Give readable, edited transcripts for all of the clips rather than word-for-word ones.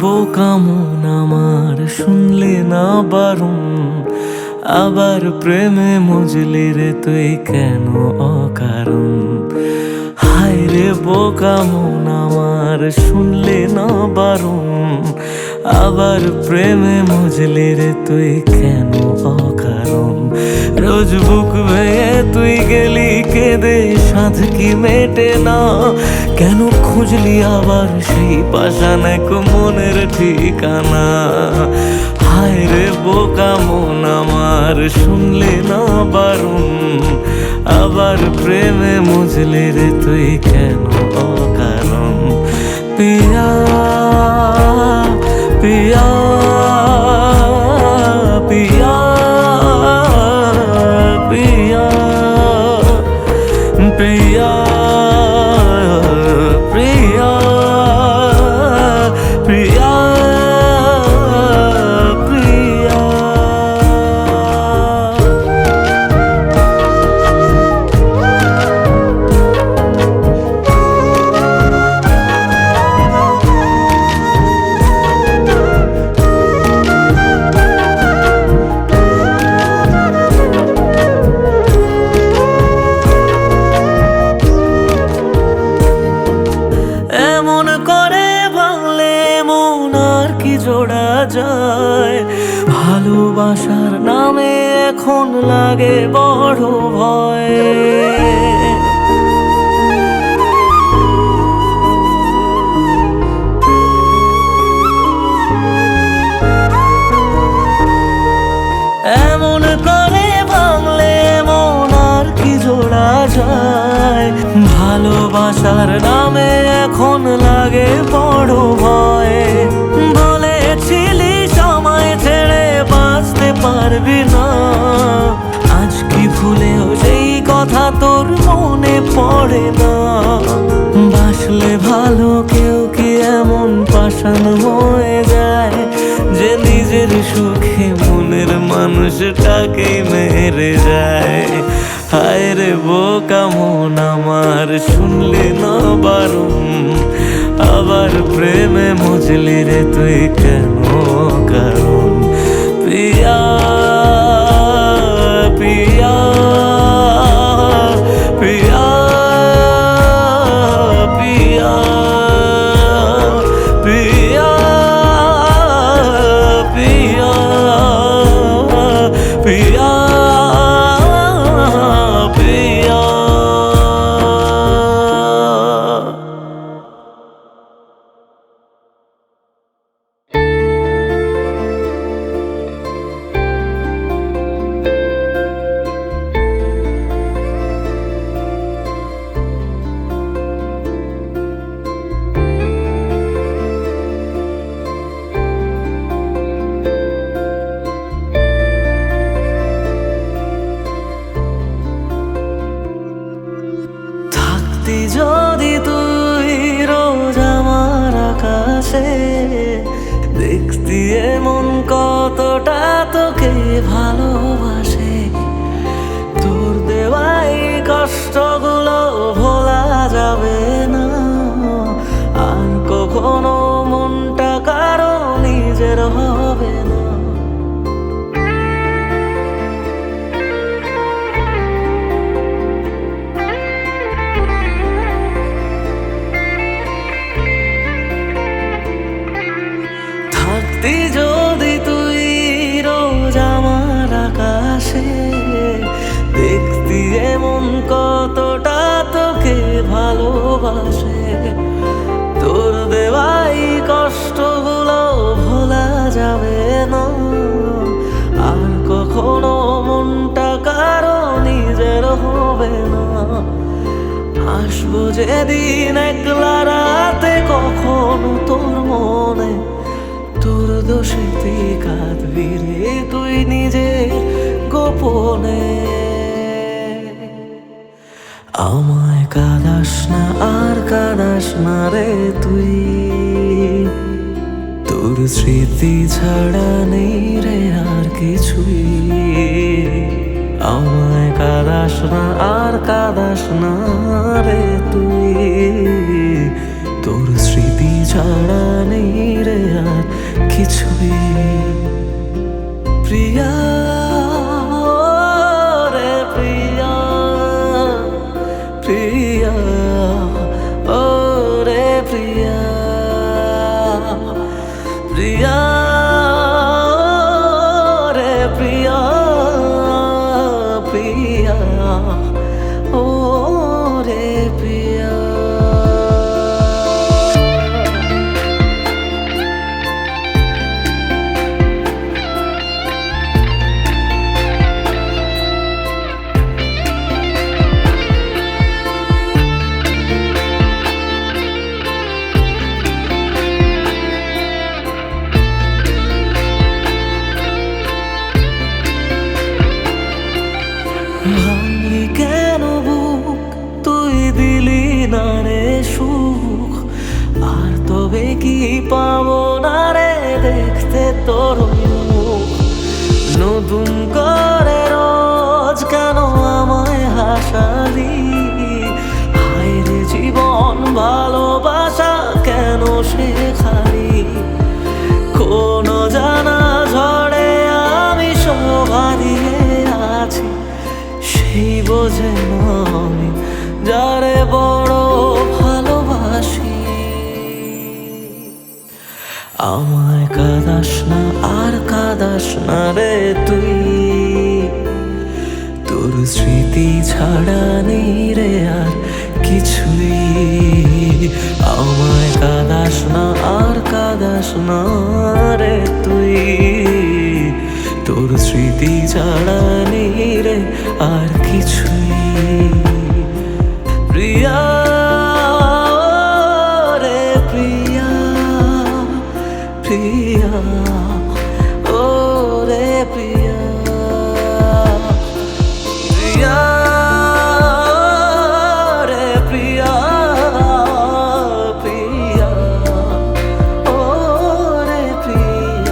বোকা মন আমার শুনলে না বারণ, আবার প্রেমে মজলি রে তুই কেন অকারণ। হায় রে বোকা মন আমার শুনলে না বারণ, আবার প্রেমে মজলি রে তুই কেন অকারণ। রোজ বুক ভেঙে তুই গেলি কেঁদে সাধ কি মেটে না, কেন খুঁজলি আবার সেই পাষাণ এক মনের ঠিকানা। হায় রে বোকা মন আমার শুনলে না বারণ, আবার প্রেমে মজলি রে তুই কেন অকারণ। পিয়া পিয়া পিয়া পিয়া পিয়া প্রিয়া প্রিয়া প্রিয়া। এমন করে ভাঙলে মন আর কি জোড়া যায়, ভালোবাসার নামে এখন লাগে বড় ভয়। এমন করে ভাঙলে মন আর কি জোড়া যায়, ভালোবাসার নামে এখন লাগে বড় ভয়। বলেছিলি সময় ছেড়ে বাঁচতে পারবি না, আজ কি ভুলেও সেই কথা তোর মনে পড়ে না। বাসলে ভালো কেউ কি এমন পাষাণ হয়ে যায়, যে নিজের সুখে মনের মানুষটাকে মেরে যায়। হায় রে বোকা মন আমার শুনলে না বারণ, আবার প্রেমে মজলি রে তুই কেন কারণ। পিয়া পিয়া পিয়া পিয়া পিয়া পিয়া পিয়া পিয়া। যদি তুই রোজ আমার আকাশে দেখতি এমন কতটা তোকে ভালোবাসে, তোর দেওয়াই কষ্টগুলো ভোলা যাবে না, আর কখনো মনটা কারো নিজের হবে না। যদি তুই রোজ আমার আকাশে দেখতি এমন কতটা তোকে ভালোবাসে, তোর দেওয়াই কষ্টগুলো ভোলা যাবে না, আর কখনো মনটা কারো নিজের হবে না। আসবো যেদিন একলা রাতে কখনো তোর মনে, তোর দোষেতে কাঁদবি রে তুই নিজে গোপনে। আমায় কাঁদাস না আর কাঁদাস না রে তুই, তোর স্মৃতি ছাড়া নেই রে আর কিছুই। আমায় কাঁদাস না আর কাঁদাস না রে তুই, তোর স্মৃতি ছাড়া নেই রে আর কিছুই। প্রিয়া রে প্রিয়া, প্রিয়া ও রে প্রিয়া, প্রিয়া রে প্রিয়া, প্রিয়া ও রে প্রিয়া। ভাঙলি কেন বুক, তুই দিলি না রে সুখ, আর তবে কি পাবো না রে দেখতে তোর মুখ। নতুন করে রোজ কেন আমায় হাসালি, হায় রে জীবন ভালোবাসা কেন শেখালি। কোনো জানা ঝড়ে আমি সব হারিয়ে আছি, সেই বোঝে আমি যারে বড় ভালোবাসি। আমায় কাঁদাস না আর কাঁদাস না রে তুই, তোর স্মৃতি ছাড়া নেই রে আর কিছুই। আমায় কাঁদাস না আর কাঁদাস না রে তুই, তোর স্মৃতি ছাড়া নেই রে আর কিছুই। প্রিয়া রে প্রিয়া, প্রিয়া ও রে প্রিয়া, প্রিয়া রে প্রিয়া, প্রিয়া ও রে প্রিয়া।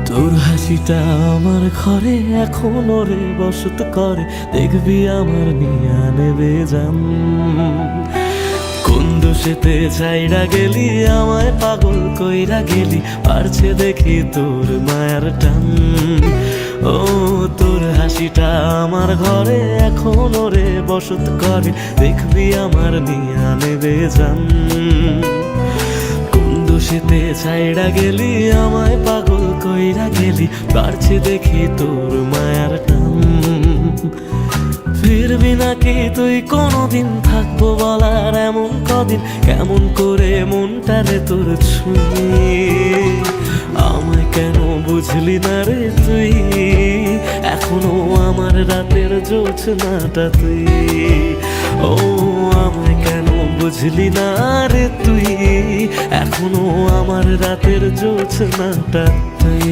তোর হাসিটা আমার ঘরে এখনো রে বসত করে, দেখবি আমার নিয়া নেবে জান। কোন দোষেতে ছাইড়া গেলি, আমায় পাগল কইরা গেলি, পারছে দেখি তোর মায়ার টান। ও তোর হাসিটা আমার ঘরে এখনো রে বসত করে, দেখবি আমার নিয়া নেবে জান। দোষেতে ছাইড়া গেলি, আমায় পাগল কইরা গেলি, পারছি দেখি তোর মায়ার টান। ফিরবি নাকি তুই কোনোদিন, থাকবো বলার এমন কদিন, কেমন করে মনটারে তোর ছুঁয়ে। আমায় কেন বুঝলি না রে তুই, এখনো আমার রাতের জোছনাটা তুই। ও আমায় কেন বুঝলি না রে তুই, এখনো আমার রাতের জোছনাটা তুই।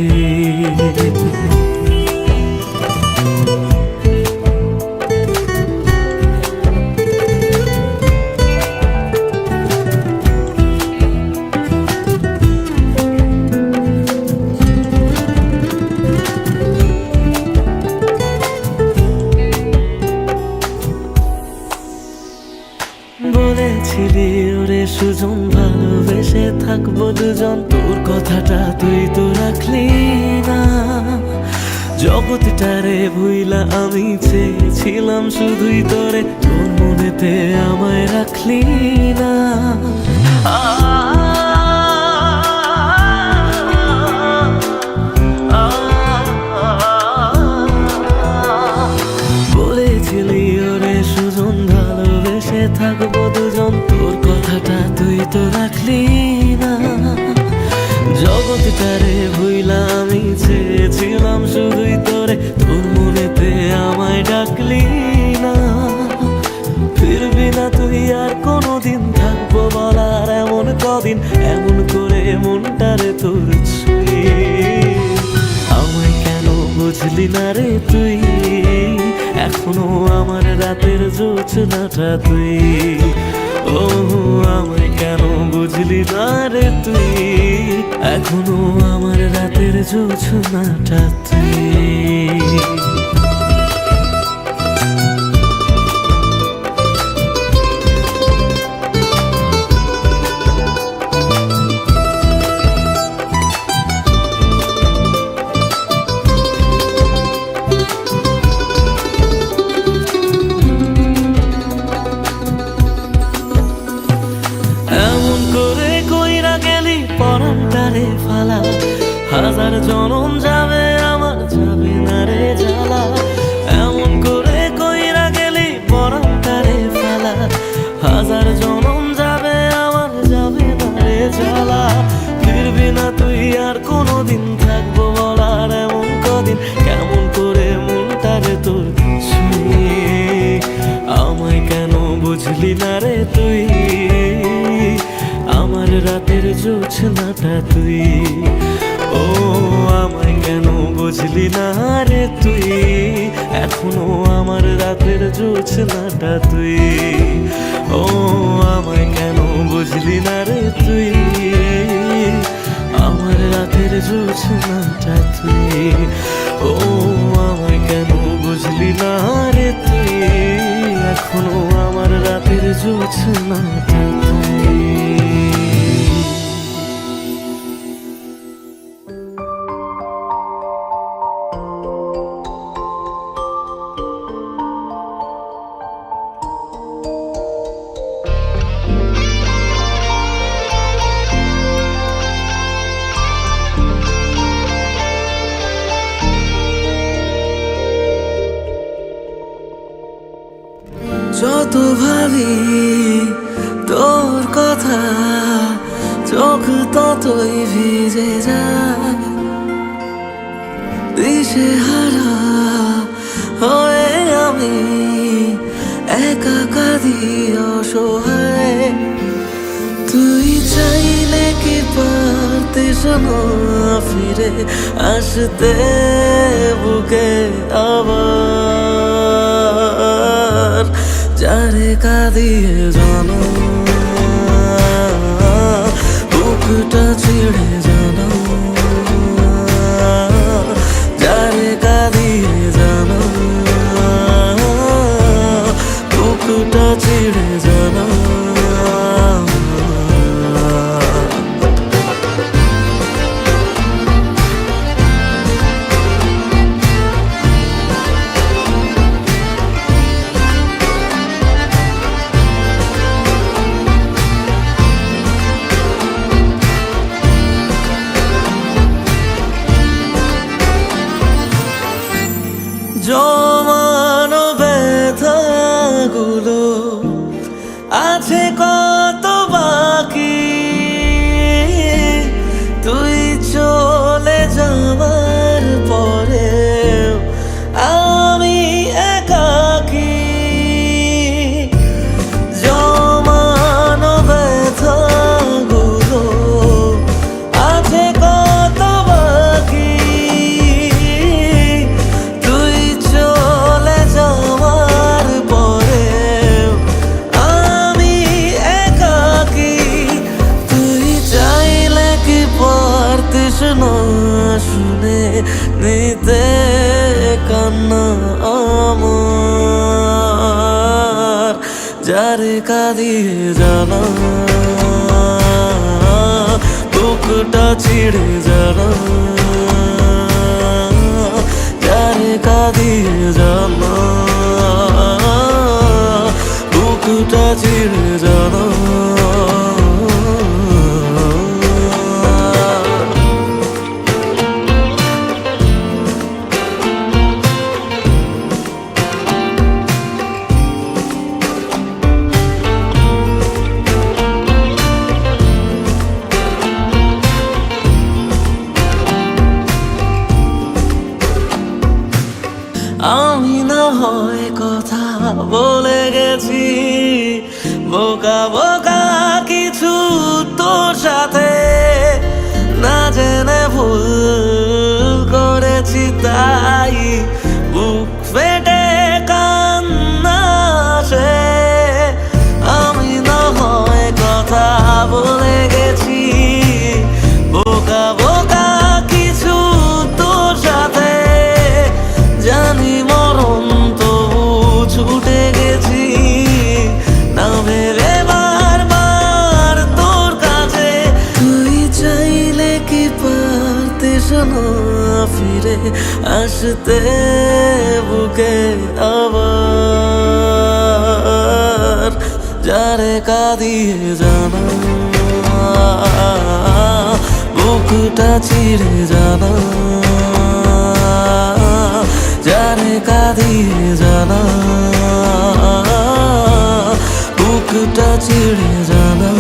বলেছিলি ওরে সুজন ভালোবেসে থাকবো দুজন, তোর কথাটা তুই তো রাখলি না। জগৎটারে ভুইলা আমি চেয়েছিলাম শুধুই তোরে, তোর মনেতে আমায় রাখলি না। বলেছিলি ওরে সুজন ভালোবেসে থাকবো দুজন, তোর কথাটা তুই তো রাখলি না, জগৎটারে ভুইলা আমি চেয়েছিলাম শুধুই তোরে, তোর মনেতে আমায় ডাকলি না। ফিরবি না তুই আর কোনোদিন, থাকবো বলার এমন কদিন, এমন করে মনটারে তোর ছুঁয়ে। আমায় কেন বুঝলি না রে তুই, এখনো আমার রাতের জোছনাটা তুই। ও আমায় কেন বুঝলি না রে তুই, এখনো আমার রাতের জোছনাটা তুই। পরানটারে ফালা, হাজার জনম যাবে আমার যাবে না রে জ্বালা। এমন করে কইরা গেলি পরানটারে ফালা, হাজার জনম যাবে আমার যাবে না রে জ্বালা। ফিরবি না তুই আর কোনোদিন, থাকবো বলার এমন কদিন, কেমন করে মনটারে তোর ছুঁয়ে। আমায় কেন বুঝলি না রে তুই, আমার রাতের জোছনাটা তুই। ও আমায় কেন বুঝলি না রে তুই, এখনো আমার রাতের জোছনাটা তুই। ও আমায় কেন বুঝলি না রে তুই, আমার রাতের জোছনাটা তুই। ও আমায় কেন বুঝলি না রে তুই, এখনো আমার রাতের জোছনাটা তুই। যত ভাবি তোর কথা, চোখ ততই ভিজে যায়। দিশে হারা হয়ে আমি একা কাঁদি অসহায়। তুই চাইলে কি পারতিস না ফিরে আসতে বুকে আবার, যারে কাঁদিয়ে জানো বুকটা ছিঁড়ে জানো, যারে কাঁদিয়ে জানো বুকটা ছিঁড়ে জানো। জমানো ব্যথাগুলো আছে কত বাকি, তুই চলে যাবার পরে আমি একাকী। জমানো ব্যথাগুলো আছে কত বাকি, তুই চলে যাওয়ার পরে আমি একাকী। তুই চাইলে কি পারতিস না শুনে নিতে কান্না আমার, যারে কাঁদিয়ে জানা বুকটা ছিঁড়ে জানা, যারে কাঁদিয়ে জানা বুকটা ছিঁড়ে জানা। হয় কথা বলে গেছি, বোকা বোকা কিছু তোর সাথে, না জেনে ভুল করেছি তাই বুক ফেটে কান্না আসে। আমি না হয় কথা বলে গেছি, বোকা বোকা কিছু তোর সাথে, জানি মরণ তবু ছুটে গেছি, না ভেবে বারবার তোর কাছে। তুই চাইলে কি পারতিস না ফিরে আসতে বুকে আবার, যারে কাঁদিয়ে জানা বুকটা চিড়ে জানা, যারে কাঁদিয়ে জানা বুকটা চিড়ে জানা।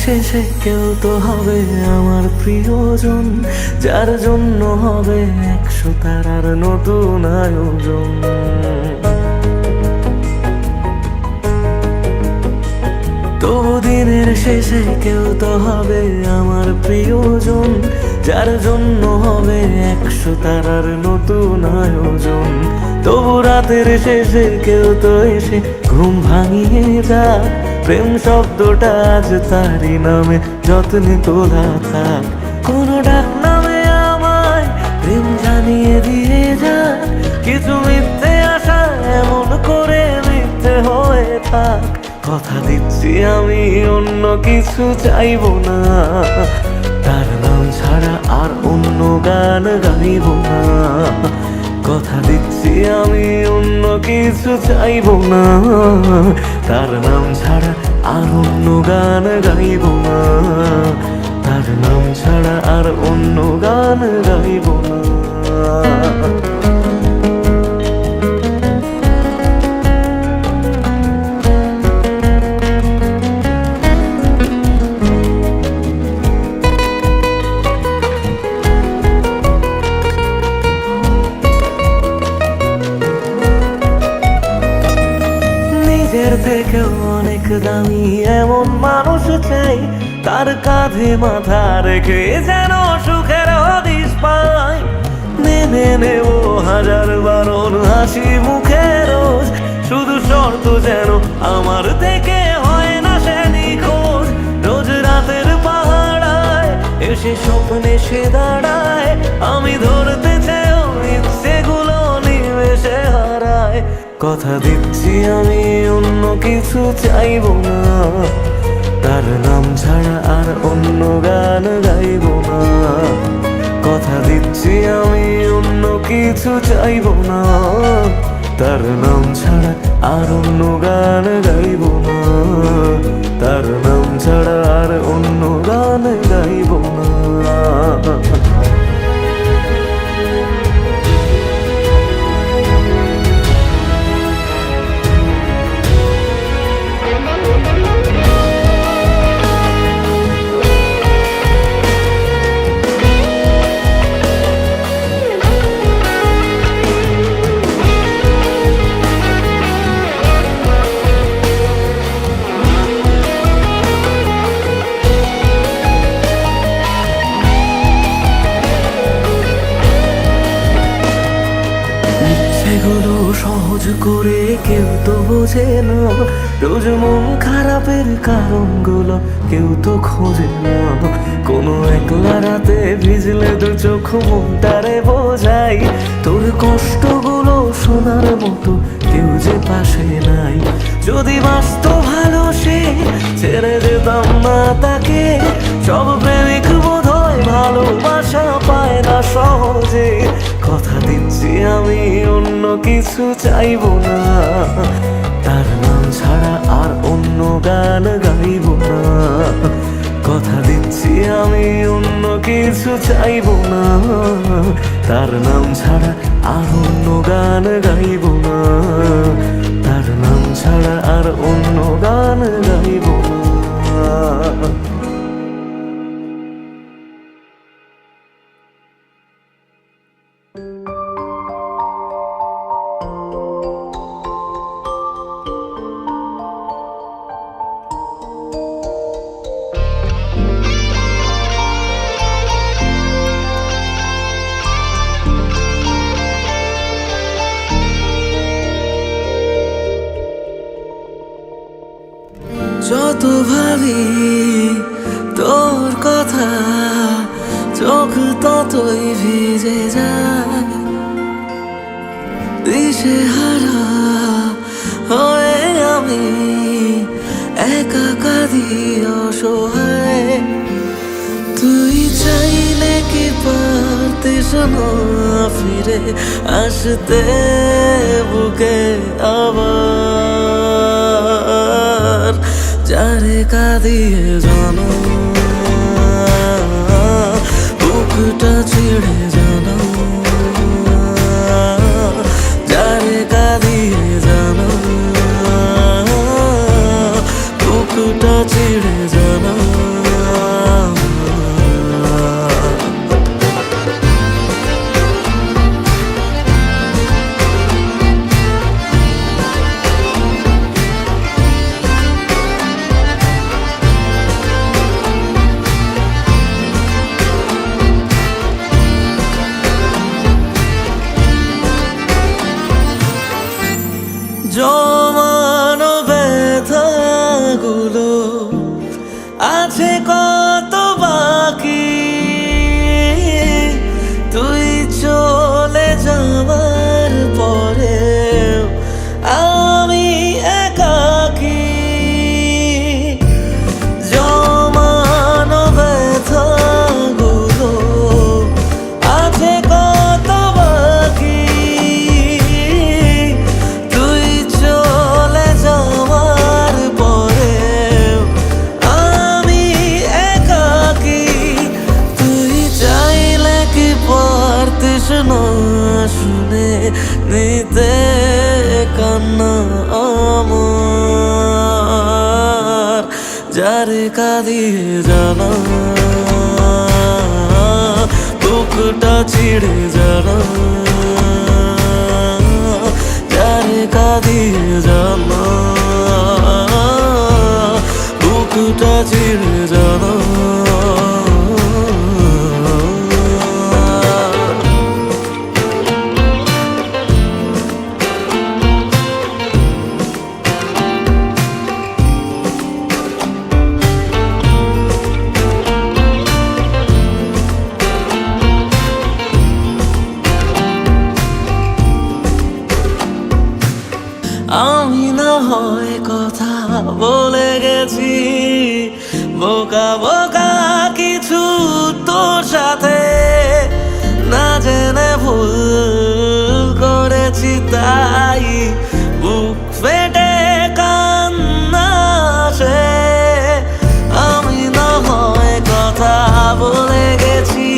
শেষে কেউ তো হবে আমার প্রিয়জন, যার জন্য হবে 100 তারার নতুন আয়োজন। তবু দিনের শেষে কেউ তো হবে আমার প্রিয়জন, যার জন্য হবে 100 তারার নতুন আয়োজন। তবু রাতের শেষে কেউ তো এসে ঘুম ভাঙিয়ে যাক, প্রেম শব্দটা আজ তারই নামে যত্নে তোলা থাক। কোনো ডাক নামে আমায় প্রেম জানিয়ে দিয়ে যাক, কিছু মিথ্যে আশা এমন করে মিথ্যে হয়ে থাক। কথা দিচ্ছি আমি অন্য কিছু চাইব না, তার নাম ছাড়া আর অন্য গান গাইব না। কথা দিচ্ছি আমি অন্য কিছু চাইব না, তার নাম ছাড়া আর অন্য গান গাইব না, তার নাম ছাড়া আর অন্য গান গাইব না। নিজের থেকেও অনেক দামি এমন মানুষ চাই, তার কাঁধে মাথা রেখে যেন সুখের হদিশ পাই। মেনে নেব 1000 বারণ হাসি মুখে রোজ, শুধু শর্ত যেন আমার থেকে হয় না সে নিখোঁজ। রোজ রাতের পাহাড়ায় এসে স্বপ্নে সে দাঁড়ায়, আমি ধরতে চেয়েও ইচ্ছেগুলো নিমেষে হারায়। কথা দিচ্ছি আমি অন্য কিছু চাইব না, তার নাম ছাড়া আর অন্য গান গাইব না। কথা দিচ্ছি আমি অন্য কিছু চাইব না, তার নাম ছাড়া আর অন্য গান গাইব না, তার নাম ছাড়া আর অন্য গান গাইব না। সহজ করে কেউ তো বোঝে না, রোজ মন খারাপের কারণগুলো কেউ তো খোঁজে না। কোনো একলা রাতে ভিজলে দু চোখ মনটারে বোঝাই, তোর কষ্টগুলো শোনার মতো কেউ যে পাশে নাই। যদি বাঁচত ভালো সে ছেড়ে যেতাম না তাকে, সব প্রেমিক বোধহয় ভালোবাসা পায় না সহজে। কথা দিচ্ছি আমি অন্য কিছু চাইবো না, তার নাম ছাড়া আর অন্য গান গাইব না। কথা দিচ্ছি আমি অন্য কিছু চাইবো না, তার নাম ছাড়া আর অন্য গান গাইব না। তার নাম ছাড়া আর অন্য গান গাইব না। যত ভাবি তোর কথা চোখ ততই ভিজে যায়, দিশেহারা হয়ে আমি একা কাঁদি অসহায়। তুই চাইলে কি পারতিস না ফিরে আসতে বুকে আবার, যারে কাঁদিয়ে জানো বুকটা ছিঁড়ে জানো, যারে কাঁদিয়ে জানো বুকটা ছিঁড়ে জানো। জমানো ব্যথাগুলো আছে কত বাকি, তুই চলে যাবার পরে আমি একাকী। জমানো ব্যথাগুলো আছে কত বাকি, শুনে নিতে কান্না আমার, যারে কাঁদিয়ে জানা বুকটা ছিঁড়ে জানা, যারে কাঁদিয়ে জানা বুকটা ছিঁড়ে জানা। আমি না হয় কথা বলে গেছি বোকা বোকা কিছু তোর সাথে, না জেনে ভুল করেছি তাই বুক ফেটে কান্না আসে। আমি না হয় কথা বলে গেছি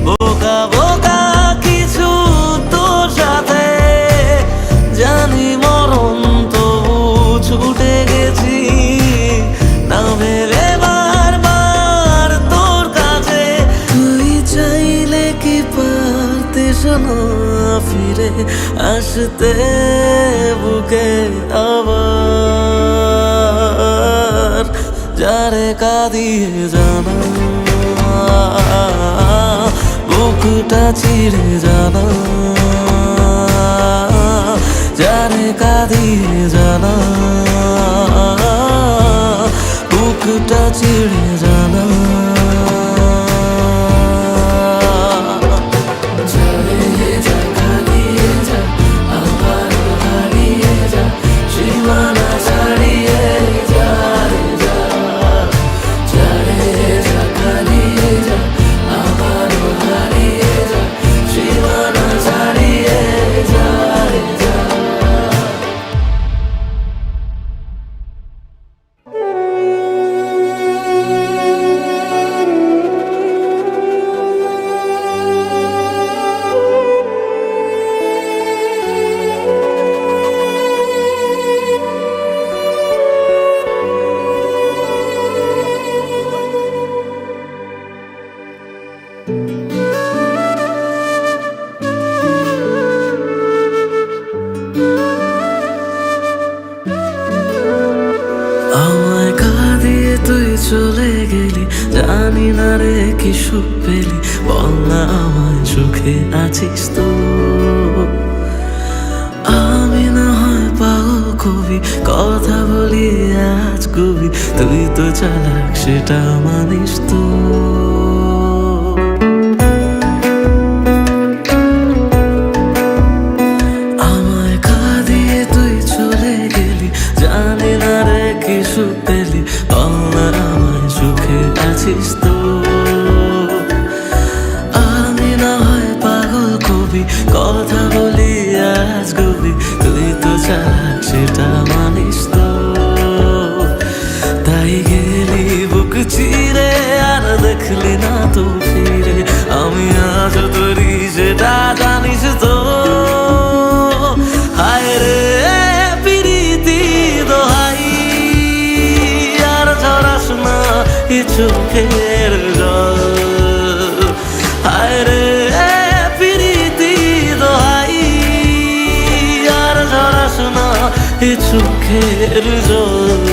বোকা বোকা কিছু তোর সাথে, জানি মরণ তবু ছুটে গেছি না ভেবে বারবার তোর কাছে। তুই চাইলে কি পারতিস না ফিরে আসতে বুকে আবার, যারে কাঁদিয়ে জানা বুকটা ছিঁড়ে জানা, যারে কাঁদিয়ে জানা বুকটা চিড়ে জানা আমায় কাঁদিয়ে তুই চলে গেলি, জানি না রে কি সুখ পেলি, বল না আমায় সুখে আছিস তো? আমি না হয় পাগল কবি, কথা বলি আজ কবি, তুই তো চালাক সেটা মানিস তো? আমায় কাঁদিয়ে তুই চলে গেলি, জানি না রে কি সুখ পেলি, বল না আমায় সুখে আছিস তো? আমি না হয় পাগল কবি, কথা বলি আজ কবি, তুই তো চালাক সেটা মানিস তো? তাই গেলি বুক চিরে আর দেখলি না তো ফিরে, আমি আজ তোরি সেটা জানিস তো? হায় রে প্রীতি দোহাই, আর ঝরাস না এ চোখের জল। হায় রে প্রীতি দোহাই, আর ঝরাস না এ চোখের জল।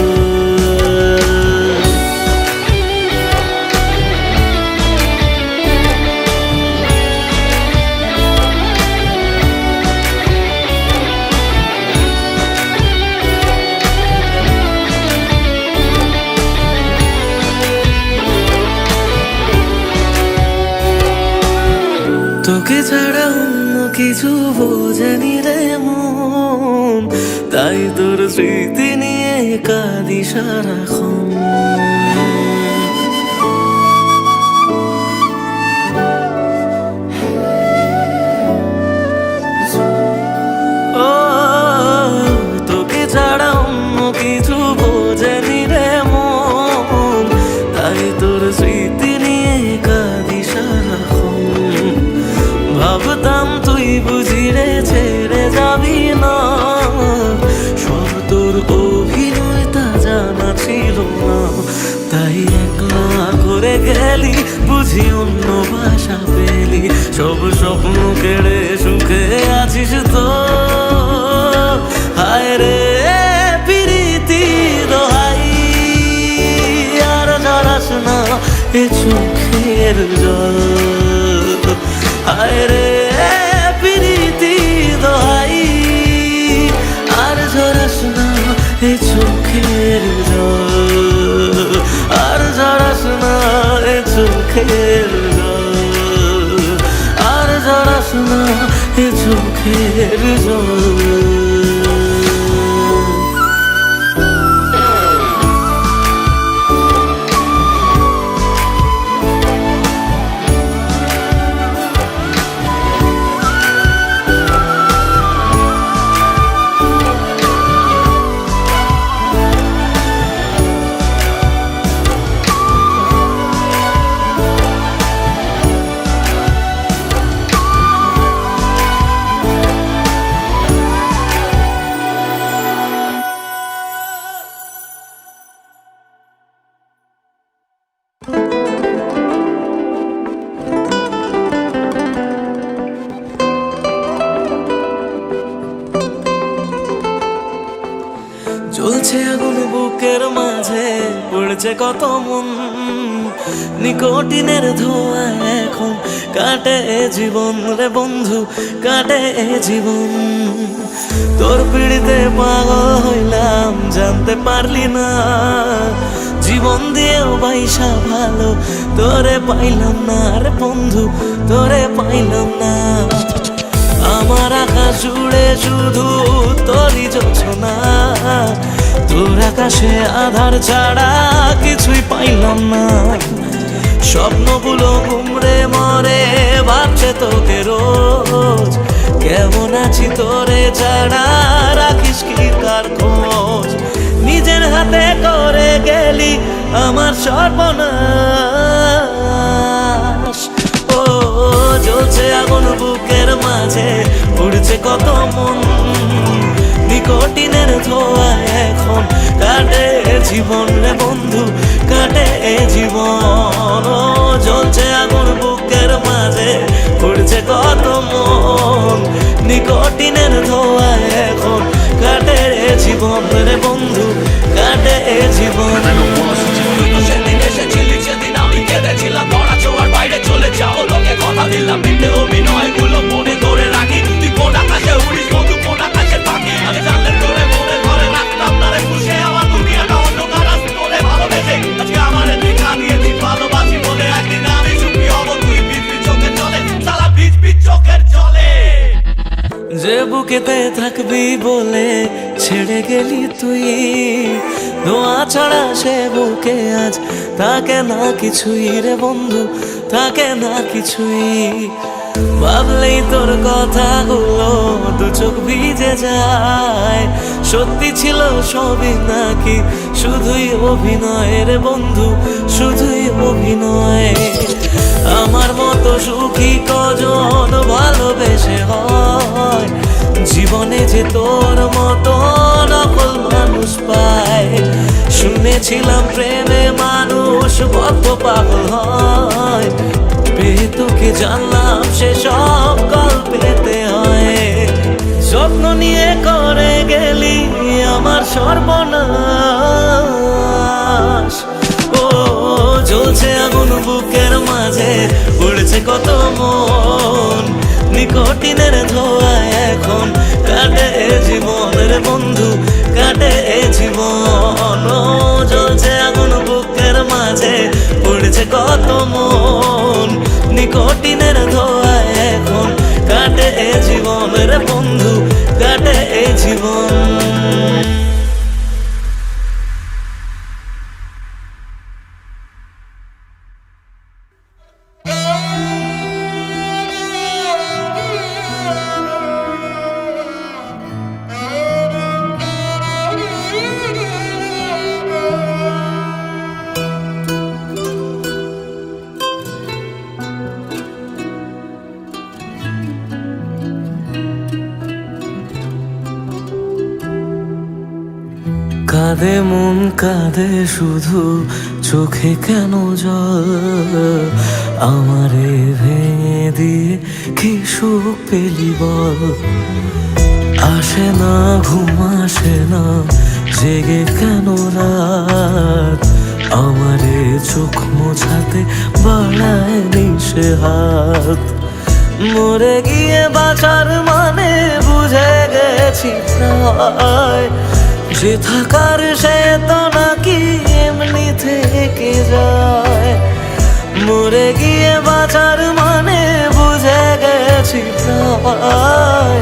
তোকে ছাড়া অন্য কিছু বোঝেনি রে মন, তাই তোর স্মৃতি নিয়ে কাঁদি সারাক্ষণ। ও তোকে ছাড়া অন্য কিছু বোঝেনি রে মন, তাই তোর স্মৃতি নিয়ে কাঁদি সারাক্ষণ। ভাবতাম তুই বুঝি রে ছেড়ে যাবি না, সব তোর অভিনয় তা জানা ছিল না, তাই একলা করে গেলি বুঝি অন্য ভাষা পেলি, সব স্বপ্ন কেড়ে সুখে আছিস তো? হায় রে প্রীতি দোহাই, আর ঝরাস না এ চোখের জল। হায় রে প্রীতি দোহাই, আর ঝরাস না এ চোখের জল, আর ঝরাস না এ চোখের জল, আর ঝরাস না এ চোখের জল। জ্বলছে আগুন বুকের মাঝে, পড়ছে কত মন, নিকোটিনের ধোঁয়া এখন কাটে জীবন রে বন্ধু, কাটে জীবন। তোর পিড়িতে পাগল হইলাম, জানতে পারলি না, জীবন দিয়েও বাইসা ভালো তোরে পাইলাম না রে বন্ধু, তোরে পাইলাম না। আমার আকাশ জুড়ে শুধু তোরই জোছনা, তোর আকাশে আধার ছাড়া কিছুই পাইলাম না। স্বপ্নগুলো ঘুমড়ে মরে ভাবছে তোকে রোজ, কেমন আছি তোরে ছাড়া রাখিস কি তার খোঁজ। নিজের হাতে করে গেলি আমার সর্বনাশ। ও জ্বলছে আগুন বুকের মাঝে, উড়ছে কত মন, নিকোটিনের ধোঁয়া এখন কাটে জীবন রে বন্ধু, কাটে জীবন। ও জ্বলছে আগুন বুকের মাঝে, উড়ছে কত মন, নিকোটিনের ধোঁয়া এখন কাটে জীবন রে বন্ধু, কাটে জীবন। সেদিন এসেছিলি, সেদিন আমি কেঁদেছিলাম, ধরা ছোঁয়ার বাইরে চলে যাও লোকে কথা দিলাম, মিথ্যে অভিনয়গুলো মনে ধরে রাখি। তুই কোন আকাশে উড়িস বন্ধু, কোন আকাশে পাখি, আমি জানলে তোরে মনে ধরে রাখতাম না রে খুশি। আমার দুনিয়াটা অন্ধকার, আজ তোরে ভালোবেসে আজকে আমার দেখা দিয়ে তুই ভালোবাসি বলে, একদিন আমি সুখী হব তুই ভিজবি চোখের জলে, সারা ভিজবি চোখের জলে। যে বুকেতে থাকবি বলে ছেড়ে গেলি তুই, ধোঁয়া ছাড়া সে বুকে আজ থাকে না কিছুই রে বন্ধু, থাকে না কিছুই। ভাবলেই তোর কথাগুলো দু চোখ ভিজে যায়, সত্যি ছিল সবই নাকি শুধুই অভিনয় রে বন্ধু, শুধুই অভিনয়। আমার মতো সুখী কজন ভালোবেসে হয়, জীবনে যে তোর মতো নকল মানুষ পায়। শুনেছিলাম প্রেমে মানুষ বদ্ধ পাগল হয়, পেয়ে তোকে জানলাম সে সব গল্পেতে হয়। স্বপ্ন নিয়ে করে গেলি আমার সর্বনাশ। ও জ্বলছে আগুন বুকের মাঝে, উড়ছে কত মন, নিকোটিনের ধোঁয়া এখন কাটে জীবন রে বন্ধু, কাটে জীবন। ও জ্বলছে আগুন বুকের মাঝে, উড়ছে কত মন, নিকোটিনের ধোঁয়া এখন কাটে জীবন রে বন্ধু, কাটে জীবন। কাঁদে মন কাঁদে শুধু, চোখে কেন জল, আমারে ভেঙে দিয়ে কি সুখ পেলি বল। আসে না ঘুম আসে না, জেগে কেন রাত, আমারে চোখ মোছাতে বাড়ায় নিশে হাত। মরে গিয়ে বাঁচার মানে বুঝে গেছি প্রায়, যে থাকার সে তো নাকি এমনি থেকে যায়। মরে গিয়ে বাঁচার মানে বুঝে গেছি প্রায়,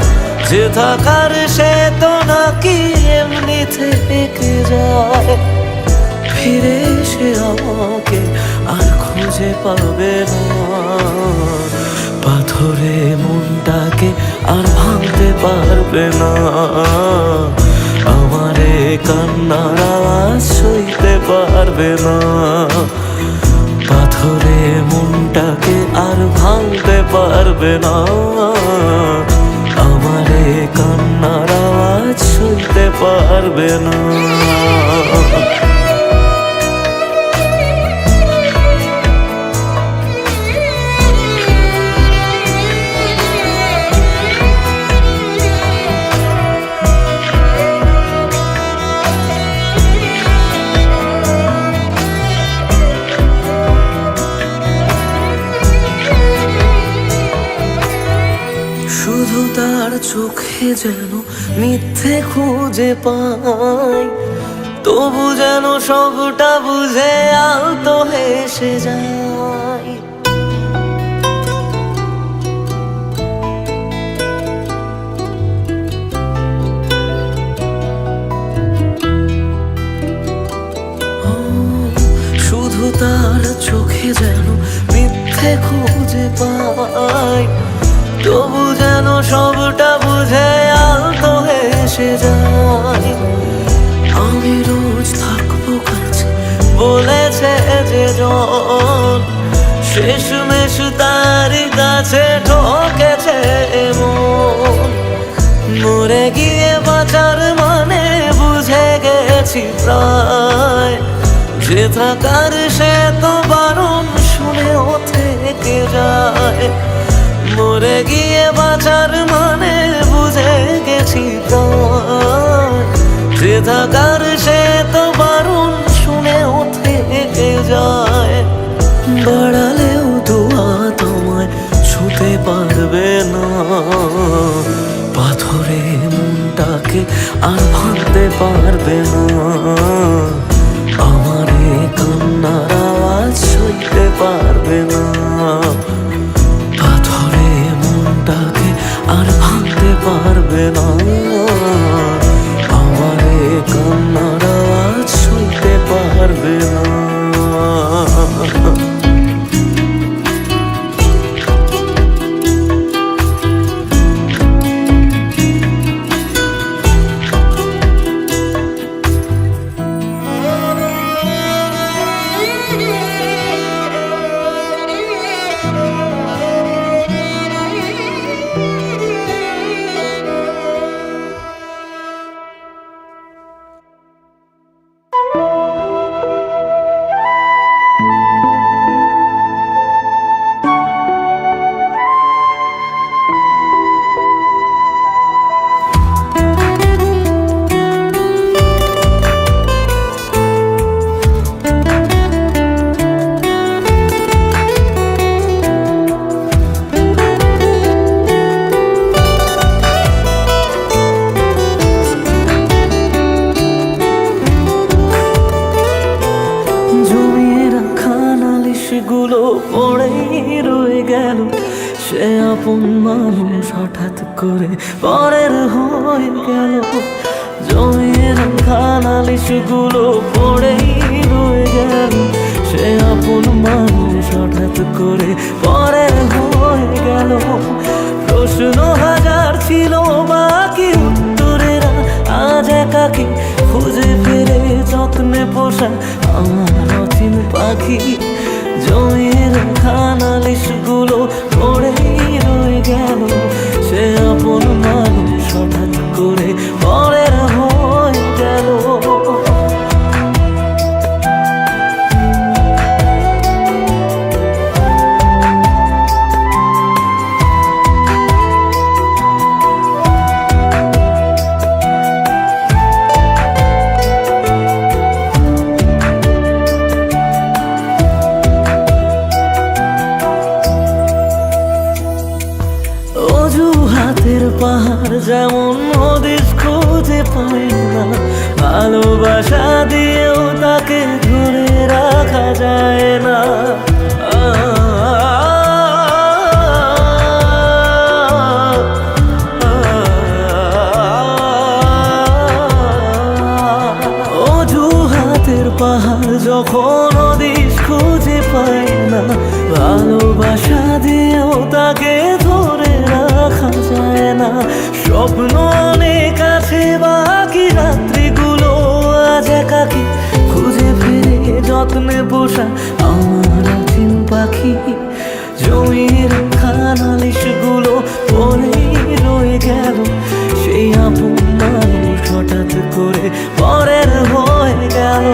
যে থাকার সে তো নাকি এমনি থেকে যায়। ফিরে এসে আমাকে আর খুঁজে পাবে না, পাথরে মনটাকে আর ভাঙতে পারবে না। আমারে কান্নার আওয়াজ সইতে পারবে না, পাথরে মনটাকে আর ভাঙতে পারবে না। আমারে কান্নার আওয়াজ সইতে পারবে না। চোখে যেন মিথ্যে খুঁজে পাই, তবু যেন সবটা বুঝে আলতো হেসে যায়। শুধু তার চোখে যেন মিথ্যে খুঁজে পাই, তবু যেন সবটা বুঝে আলতো হেসে যায়। আমি রোজ থাকবো কাছে বলেছে যে জন, শেষমেশ তার কাছে ঠকেছে মন। মরে গিয়ে বাঁচার মানে বুঝে গেছি প্রায়, যে থাকার সে তো বারণ শুনেও থেকে যায়। মরে গিয়ে বাঁচার মানে বুঝে গেছি প্রায়, যে থাকার সে তো বারণ শুনেও থেকে যায়। বাড়ালেও দোয়া তোমায় ছুতে পারবে না, পাথরে মনটাকে আর ভাঙতে পারবে না। আমার এই কান্নার আওয়াজ সইতে পারবে না, পাথরে মনটাকে আর ভাঙতে পারবে না। আমার এই কান্নার আওয়াজ সইতে পারবে না। গুলো পড়েই রয়ে গেল, সে আপন মানুষ হঠাৎ করে পরের হয়ে গেল। জমিয়ে রাখা নালিশগুলো পড়েই রয়ে গেল, সে আপন মানুষ হঠাৎ করে পরের হয়ে গেল। প্রশ্ন হাজার ছিল বাকি উত্তরেরা আজ একাকি খুঁজে ফেরে যত্নে পোষা আমার অচিন পাখি। জমিয়ে রাখা নালিশগুলো পড়েই রয়ে গেল, সে আপন মানুষ হঠাৎ করে পরের হয়ে গেল। অজুহাতের পাহাড় যেমন হদিস খুঁজে পাই না, ভালোবাসা দিয়েও তাকে ধরে রাখা যায় না। অজুহাতের পাহাড় যখন হদিস খুঁজে পাই না, ভালোবাসা দিয়েও তাকে ধরে রাখা যায় না। স্বপ্ন অনেক আছে বাকি, রাত্রিগুলো আজ একাকি খুঁজে ফিরে যত্নে পোষা আমার অচিন পাখি। জমিয়ে রাখা নালিশগুলো পড়েই রয়ে গেল, সেই আপন মানুষ হঠাৎ করে পরের হয়ে গেল।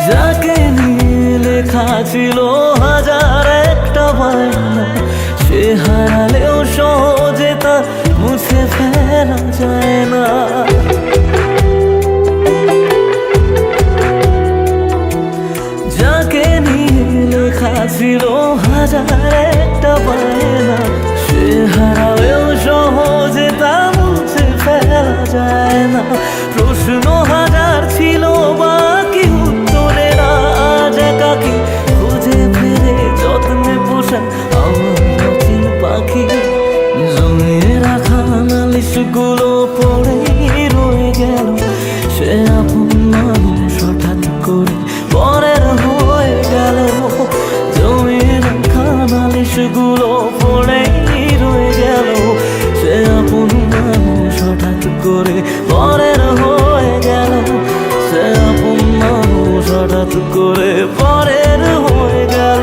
যাকে ছিল হাজার একটা বায়না, সে হারালেও সহজে তা মুছে ফেলা যায় না। যাকে নিয়ে লেখা ছিল হাজার একটা বায়না, সে হারালেও সহজে তা মুছে ফেলা যায় না। প্রশ্ন হাজার ছিল বাকি উত্তরের আজ একাকি খুঁজে ফিরে যত্নে পোষা আমার নতুন পাখি। জমিয়ে রাখা নালিশগুলো পড়েই রয়ে গেল, সে আপন মানুষ হঠাৎ করে পরের হয়ে গেল। জমিয়ে রাখা নালিশগুলো পড়েই রয়ে গেল, সে আপন মানুষ হঠাৎ করে পরের হয়ে গেল। সে আপন মানুষ হঠাৎ করে পরের হয়ে গেল।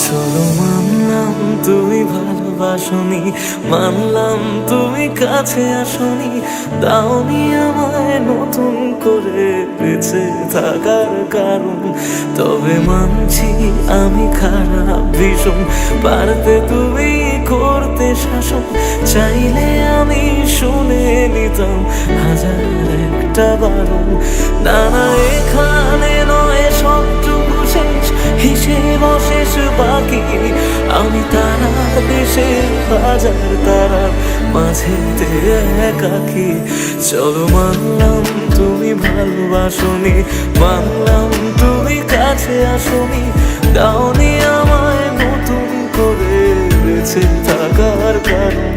চলো মানলাম তুমি ভালোবাসনি, মানলাম তুমি কাছে আসনি, দাওনি আমায় নতুন করে বেঁচে থাকার কারণ। তবে মানছি আমি খারাপ ভীষণ, পারতে তুমি করতে শাসন, চাইলে আমি শুনে নিতাম হাজার একটা বারণ। না না এখানে নয় সবটুকু শেষ, হিসেব শেষ বাকি। আমি তারা দেশে হাজার তারার মাঝেতে একাকি। চলো মানলাম তুমি ভালোবাসনি, মানলাম তুমি কাছে আসনি, দাওনি আমায় নতুন করে বেঁচে থাকার কারণ।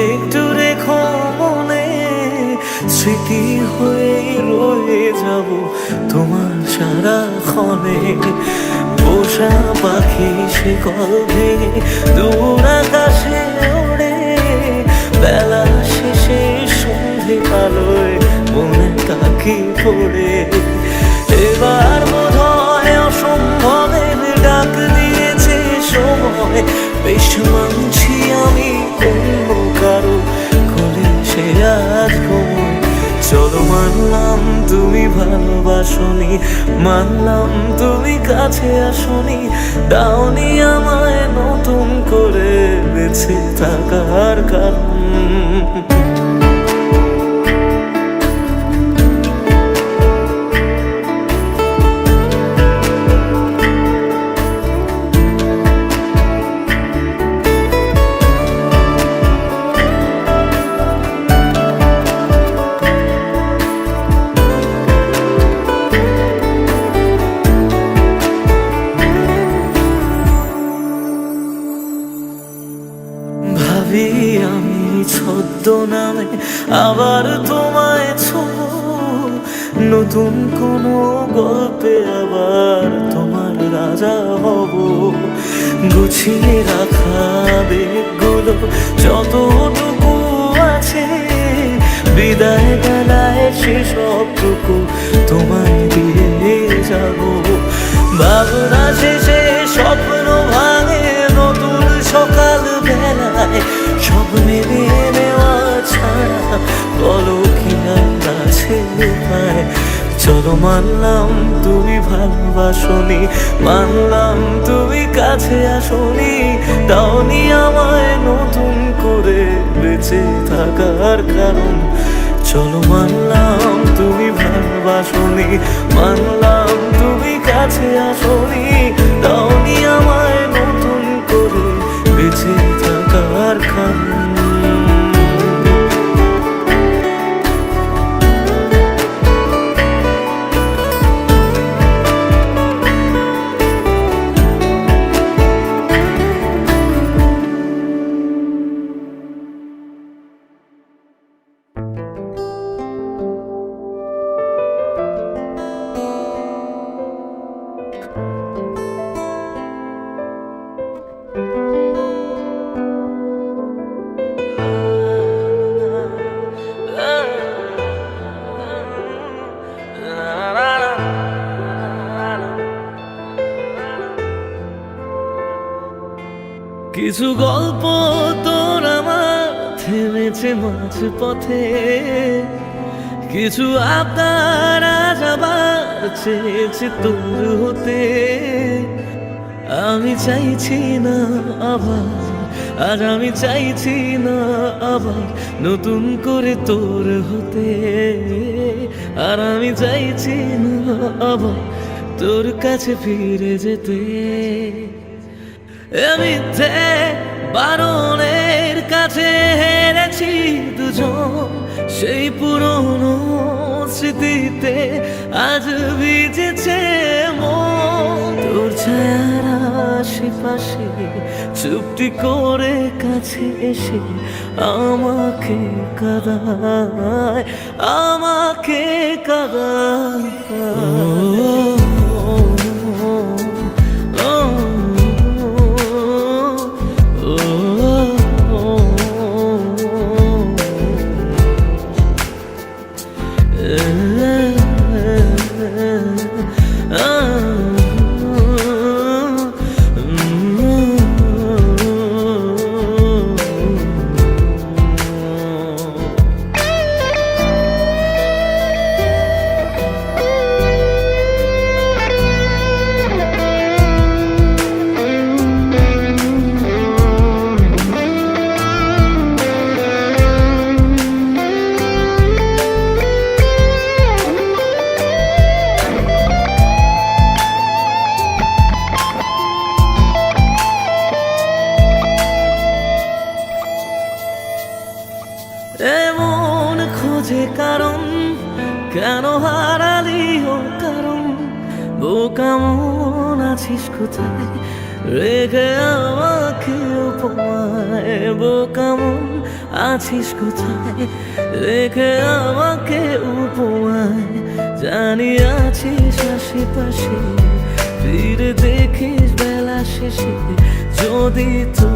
একটু রেখো মনে, স্মৃতি হয়ে রয়ে যাব তোমার সারাক্ষণে। পোষা পাখি সে কল ভেঙে দূর আকাশে ওড়ে, বেলা শেষে সন্ধে আলোয় মনে কাকি পড়ে। এবার বোধহয় অসম্ভবের ডাক দিয়েছে সময়, বেশ মানছি আমি অন্য কারো কোলে সে আজ ঘুমোয়। চলো মানলাম তুমি ভালোবাসনি, মানলাম তুমি কাছে আসনি, দাওনি আমায় নতুন করে বেঁচে থাকার কারণ। ভাবি আমি ছদ্মনামে আবার তোমায় ছোঁবো, নতুন কোনো গল্পে আবার তোমার রাজা হব। গুছিয়ে রাখা বেগগুলো যতটুকু আছে, বিদায় বেলায় সেসবটুকু তোমায় দিয়ে যাব। ভাবনা শেষে স্বপ্ন ভাঙে নতুন সকাল বেলায়, সব মেনে নেওয়া ছাড়া বলো কি আর আছে উপায়। চলো মানলাম তুমি ভালোবাসনি, মানলাম তুমি কাছে আসনি, দাওনি আমায় নতুন করে বেঁচে থাকার কারণ। চলো মানলাম তুমি ভালোবাসনি, মানলাম তুমি কাছে আসনি, দাওনি আমায় নতুন করে বেঁচে থাকার কারণ। কিছু গল্প তোর আমার থেমেছে মাঝ পথে, কিছু আবদার আজ আবার চেয়েছে তোর হতে। আমি চাইছি না আবার, আজ আমি চাইছি না আবার নতুন করে তোর হতে। আর আমি চাইছি না আবার তোর কাছে ফিরে যেতে। মিথ্যে বারণের কাছে হেরেছি দুজন, সেই পুরনো স্মৃতিতে আজ ভিজেছে মন। তোর ছায়ার আশেপাশে চুপটি করে কাছে এসে আমাকে কাঁদায়, আমাকে কাঁদায়। এমন খোঁজে কারণ, কেন হারালি ও কারণ। বোকা মন আছিস কোথায়, রেখে আমাকে উপমায়। বোকা মন আছিস কোথায়, রেখে আমাকে উপমায়। জানি আছিস আশেপাশে, ফিরে দেখিস বেলা শেষে যদি তো